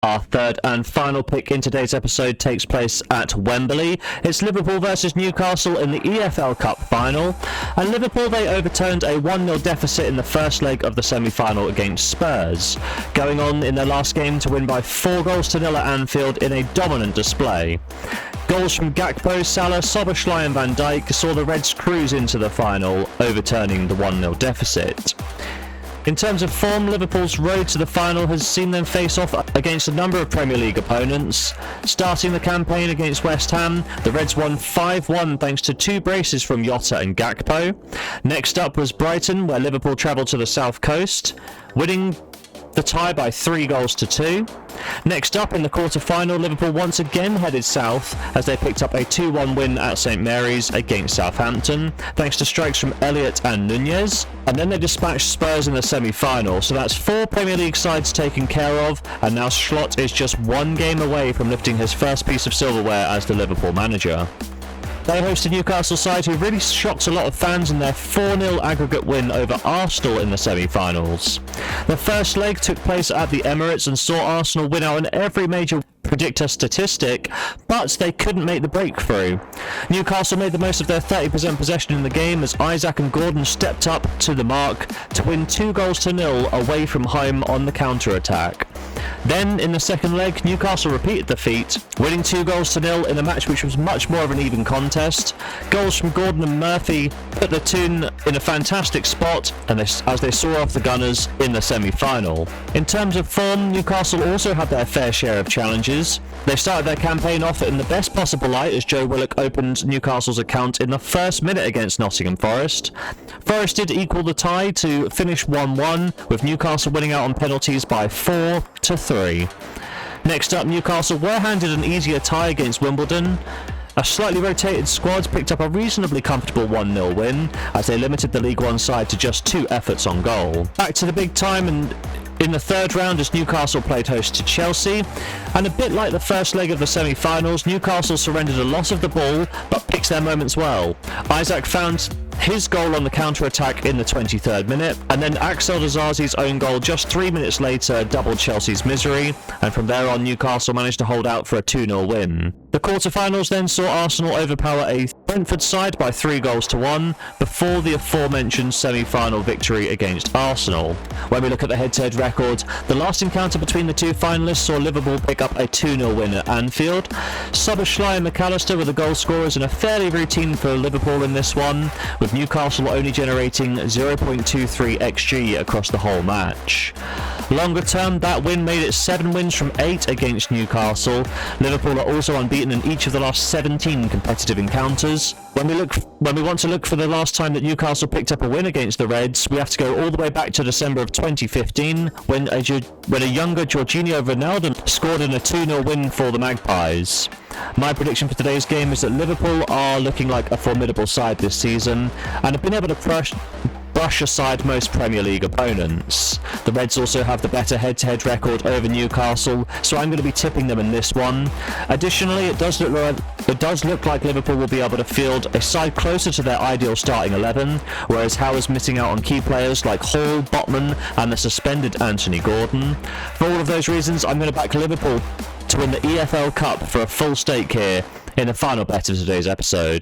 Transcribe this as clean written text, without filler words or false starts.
Our third and final pick in today's episode takes place at Wembley. It's Liverpool versus Newcastle in the EFL Cup final. And Liverpool, they overturned a 1-0 deficit in the first leg of the semi-final against Spurs, going on in their last game to win by 4-0 at Anfield in a dominant display. Goals from Gakpo, Salah, Szoboszlai and Van Dijk saw the Reds cruise into the final, overturning the 1-0 deficit. In terms of form, Liverpool's road to the final has seen them face off against a number of Premier League opponents. Starting the campaign against West Ham, the Reds won 5-1 thanks to 2 braces from Jota and Gakpo. Next up was Brighton, where Liverpool travelled to the south coast, winning the tie by 3-2. Next up in the quarter-final, Liverpool once again headed south as they picked up a 2-1 win at St Mary's against Southampton, thanks to strikes from Elliott and Nunez. And then they dispatched Spurs in the semi-final, so that's 4 Premier League sides taken care of, and now Slot is just 1 game away from lifting his first piece of silverware as the Liverpool manager. They hosted Newcastle side who really shocked a lot of fans in their 4-0 aggregate win over Arsenal in the semi-finals. The first leg took place at the Emirates and saw Arsenal win out on every major predictor statistic, but they couldn't make the breakthrough. Newcastle made the most of their 30% possession in the game as Isaac and Gordon stepped up to the mark to win 2-0 away from home on the counter-attack. Then, in the second leg, Newcastle repeated the feat, winning 2-0 in a match which was much more of an even contest. Goals from Gordon and Murphy put the Toon in a fantastic spot and as they saw off the Gunners in the semi-final. In terms of form, Newcastle also had their fair share of challenges. They started their campaign off in the best possible light as Joe Willock opened Newcastle's account in the first minute against Nottingham Forest. Forest did equal the tie to finish 1-1, with Newcastle winning out on penalties by 4-3. Next up, Newcastle were handed an easier tie against Wimbledon. A slightly rotated squad picked up a reasonably comfortable 1-0 win as they limited the League One side to just 2 efforts on goal. Back to the big time and in the third round as Newcastle played host to Chelsea, and a bit like the first leg of the semi-finals, Newcastle surrendered a lot of the ball but picked their moments well. Isaac found his goal on the counter-attack in the 23rd minute, and then Axel Disasi's own goal just 3 minutes later doubled Chelsea's misery, and from there on Newcastle managed to hold out for a 2-0 win. The quarter-finals then saw Arsenal overpower a Brentford side by 3-1 before the aforementioned semi-final victory against Arsenal. When we look at the head-to-head record, the last encounter between the 2 finalists saw Liverpool pick up a 2-0 win at Anfield. Szoboszlai and McAllister were the goal scorers in a fairly routine for Liverpool in this one, with Newcastle only generating 0.23 XG across the whole match. Longer term, that win made it 7 wins from 8 against Newcastle. Liverpool are also unbeaten in each of the last 17 competitive encounters. When we want to look for the last time that Newcastle picked up a win against the Reds, we have to go all the way back to December of 2015 when a younger Jorginho Ronaldo scored in a 2-0 win for the Magpies. My prediction for today's game is that Liverpool are looking like a formidable side this season and have been able to brush aside most Premier League opponents. The Reds also have the better head-to-head record over Newcastle, so I'm going to be tipping them in this one. Additionally, it does look like Liverpool will be able to field a side closer to their ideal starting 11, whereas Howe is missing out on key players like Hall, Botman and the suspended Anthony Gordon. For all of those reasons, I'm going to back Liverpool to win the EFL Cup for a full stake here in the final bet of today's episode.